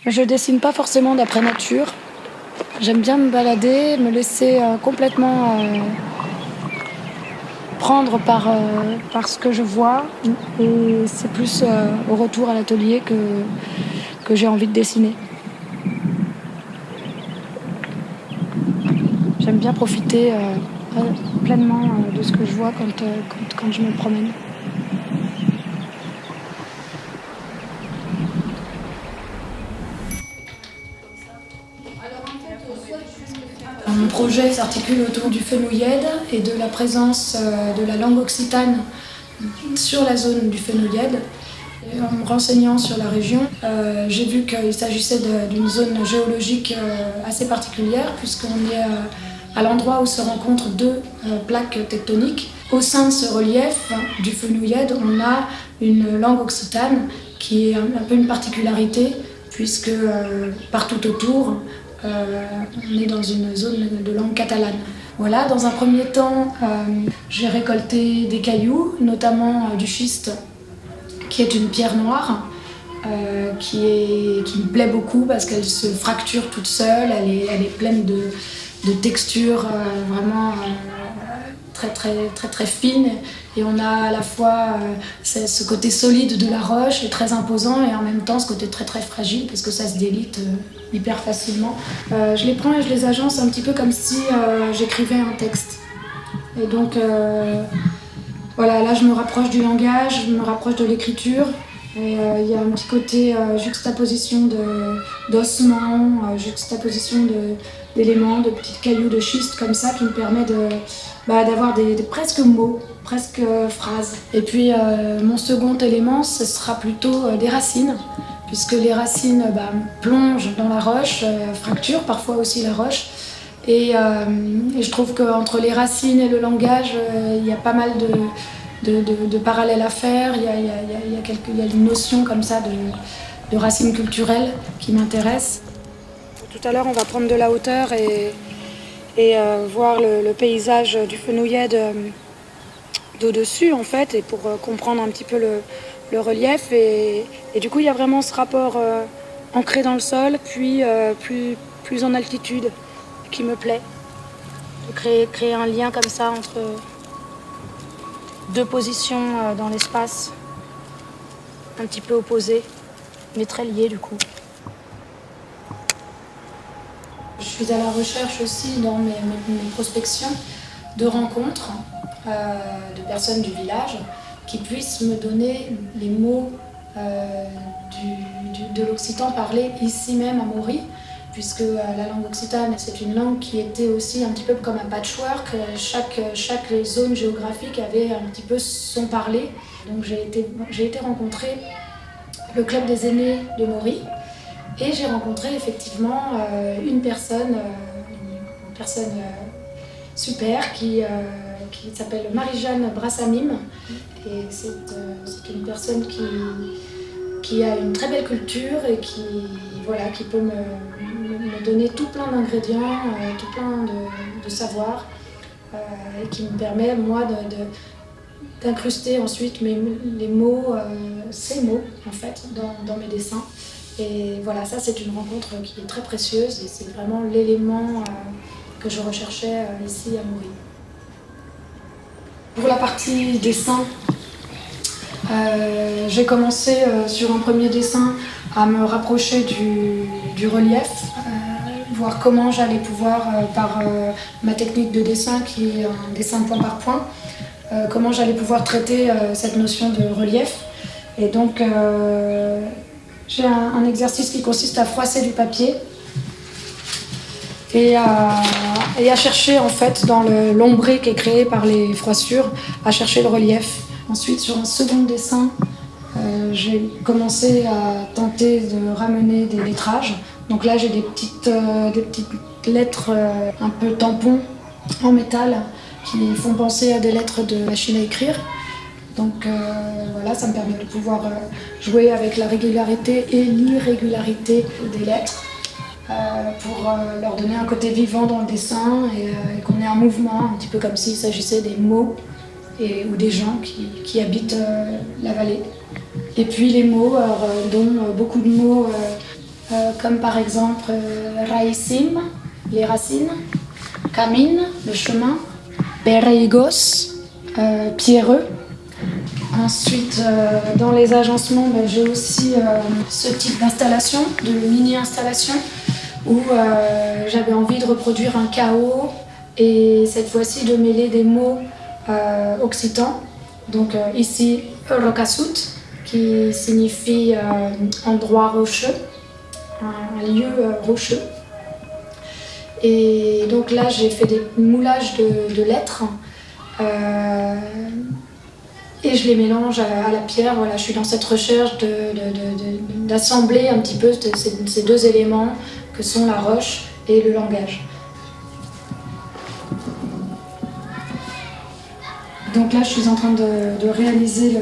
Je dessine pas forcément d'après nature. J'aime bien me balader, me laisser complètement prendre par ce que je vois. Et c'est plus au retour à l'atelier que j'ai envie de dessiner. J'aime bien profiter pleinement de ce que je vois quand je me promène. Mon projet s'articule autour du fenouillède et de la présence de la langue occitane sur la zone du fenouillède. En me renseignant sur la région, j'ai vu qu'il s'agissait d'une zone géologique assez particulière puisqu'on est à l'endroit où se rencontrent deux plaques tectoniques. Au sein de ce relief du fenouillède, on a une langue occitane qui est un peu une particularité puisque partout autour, on est dans une zone de langue catalane. Voilà, dans un premier temps, j'ai récolté des cailloux, notamment du schiste, qui est une pierre noire, qui me plaît beaucoup parce qu'elle se fracture toute seule, elle est pleine de textures vraiment très fines. Et on a à la fois ce côté solide de la roche et très imposant, et en même temps ce côté très fragile parce que ça se délite hyper facilement. Je les prends et je les agence un petit peu comme si j'écrivais un texte. Et donc voilà, là je me rapproche du langage, je me rapproche de l'écriture. Et il y a un petit côté juxtaposition d'ossements, juxtaposition d'éléments, de petits cailloux de schiste comme ça qui me permet d'avoir des presque mots, presque phrases. Et puis mon second élément, ce sera plutôt des racines, puisque les racines plongent dans la roche, fracturent parfois aussi la roche. Et je trouve qu'entre les racines et le langage, il y a pas mal de parallèles à faire. Il y a une notion comme ça de racines culturelles qui m'intéresse. Tout à l'heure, on va prendre de la hauteur et voir le paysage du fenouillède d'au-dessus, en fait, et pour comprendre un petit peu le relief. Et du coup, il y a vraiment ce rapport ancré dans le sol, puis plus en altitude, qui me plaît. De créer un lien comme ça entre deux positions dans l'espace, un petit peu opposées, mais très liées du coup. Je suis à la recherche aussi dans mes prospections de rencontres de personnes du village qui puissent me donner les mots de l'occitan parlé ici même à Maury, puisque la langue occitane, c'est une langue qui était aussi un petit peu comme un patchwork. Chaque zone géographique avait un petit peu son parler. Donc j'ai été rencontrer le club des aînés de Maury et j'ai rencontré effectivement une personne super qui s'appelle Marie-Jeanne Brassamim. Et c'est une personne qui a une très belle culture et qui peut me donner tout plein d'ingrédients, tout plein de savoirs, et qui me permet, moi, d'incruster ensuite les mots, ces mots, en fait, dans mes dessins. Et voilà, ça, c'est une rencontre qui est très précieuse et c'est vraiment l'élément que je recherchais ici à Maury. Pour la partie dessin, j'ai commencé sur un premier dessin à me rapprocher du relief, voir comment j'allais pouvoir, par ma technique de dessin qui est un dessin point par point, comment j'allais pouvoir traiter cette notion de relief. Et donc j'ai un exercice qui consiste à froisser du papier et à chercher en fait dans l'ombré qui est créé par les froissures, à chercher le relief. Ensuite, sur un second dessin, j'ai commencé à tenter de ramener des lettrages. Donc là, j'ai des petites lettres un peu tampons en métal qui font penser à des lettres de machine à écrire. Donc voilà, ça me permet de pouvoir jouer avec la régularité et l'irrégularité des lettres pour leur donner un côté vivant dans le dessin et qu'on ait un mouvement, un petit peu comme s'il s'agissait des mots ou des gens qui habitent la vallée. Et puis les mots, dont beaucoup de mots comme par exemple Raïsim, les racines, Camin, le chemin, Pereigos, pierreux. Ensuite, dans les agencements, j'ai aussi ce type d'installation, de mini-installation, où j'avais envie de reproduire un chaos et cette fois-ci de mêler des mots occitans. Donc ici, Rokasut, qui signifie endroit rocheux, un lieu rocheux. Et donc là, j'ai fait des moulages de lettres et je les mélange à la pierre. Voilà, je suis dans cette recherche d'assembler un petit peu ces deux éléments que sont la roche et le langage. Donc là, je suis en train de réaliser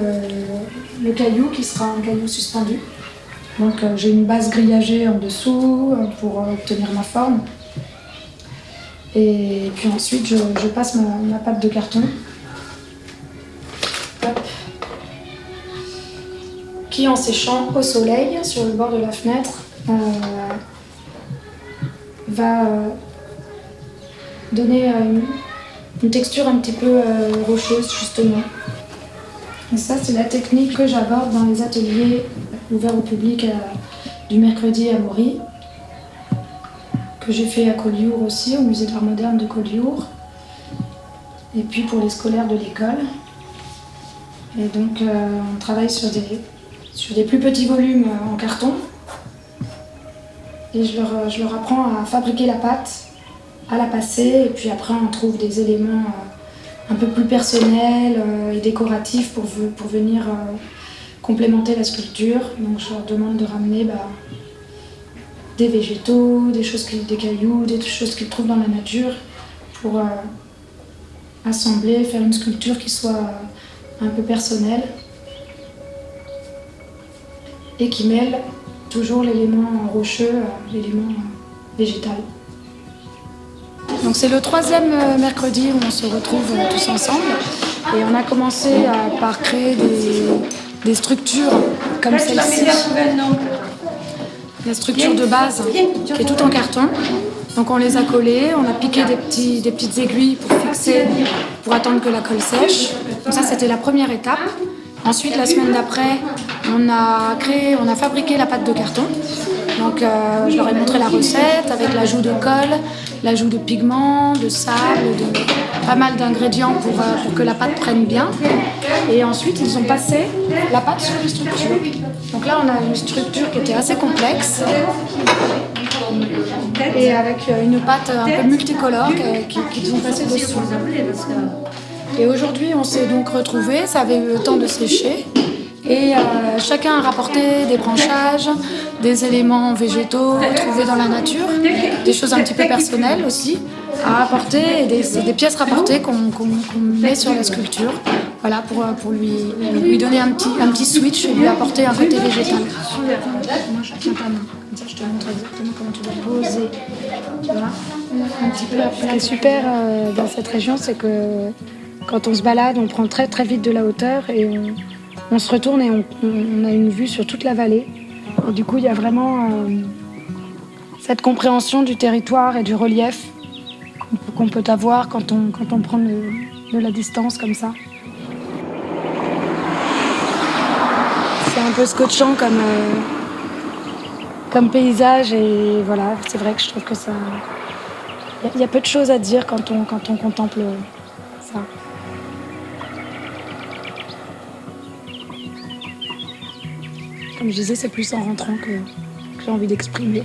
le caillou qui sera un caillou suspendu. Donc j'ai une base grillagée en dessous pour obtenir ma forme. Et puis ensuite, je passe ma pâte de carton. Hop. Qui, en séchant au soleil, sur le bord de la fenêtre, va donner une texture un petit peu rocheuse, justement. Et ça, c'est la technique que j'aborde dans les ateliers ouverts au public du mercredi à Maury, que j'ai fait à Collioure aussi, au musée d'art moderne de Collioure, et puis pour les scolaires de l'école. Et donc on travaille sur des plus petits volumes en carton, et je leur apprends à fabriquer la pâte, à la passer, et puis après on trouve des éléments un peu plus personnels et décoratifs pour venir complémenter la sculpture. Donc je leur demande de ramener des végétaux, des cailloux, des choses qu'ils trouvent dans la nature pour assembler, faire une sculpture qui soit un peu personnelle et qui mêle toujours l'élément rocheux, l'élément végétal. Donc c'est le 3e mercredi où on se retrouve tous ensemble et on a commencé par créer des structures comme celle-ci. La structure de base qui est tout en carton. Donc on les a collées, on a piqué des petites aiguilles pour fixer, pour attendre que la colle sèche. Donc ça c'était la première étape. Ensuite la semaine d'après, on a fabriqué la pâte de carton. Donc je leur ai montré la recette avec l'ajout de colle, l'ajout de pigments, de sable, pas mal d'ingrédients pour que la pâte prenne bien. Et ensuite ils ont passé la pâte sur les structures. Donc là on a une structure qui était assez complexe et avec une pâte un peu multicolore qu'ils ont passé dessus. Et aujourd'hui on s'est donc retrouvés, ça avait eu le temps de sécher. Et chacun a rapporté des branchages, des éléments végétaux trouvés dans la nature, des choses un petit peu personnelles aussi à apporter, et des pièces rapportées qu'on met sur la sculpture, voilà, pour lui donner un petit switch et lui apporter un côté végétal. Moi je tiens ta main, comme ça je te montre exactement comment tu dois poser. Tu vois, un petit peu. Ce qui est super dans cette région, c'est que quand on se balade, on prend très très vite de la hauteur et on se retourne et on a une vue sur toute la vallée. Et du coup, il y a vraiment cette compréhension du territoire et du relief qu'on peut avoir quand on prend de la distance comme ça. C'est un peu scotchant comme paysage et voilà, c'est vrai que je trouve que ça... Il y a peu de choses à dire quand on contemple ça. Comme je disais, c'est plus en rentrant que j'ai envie d'exprimer.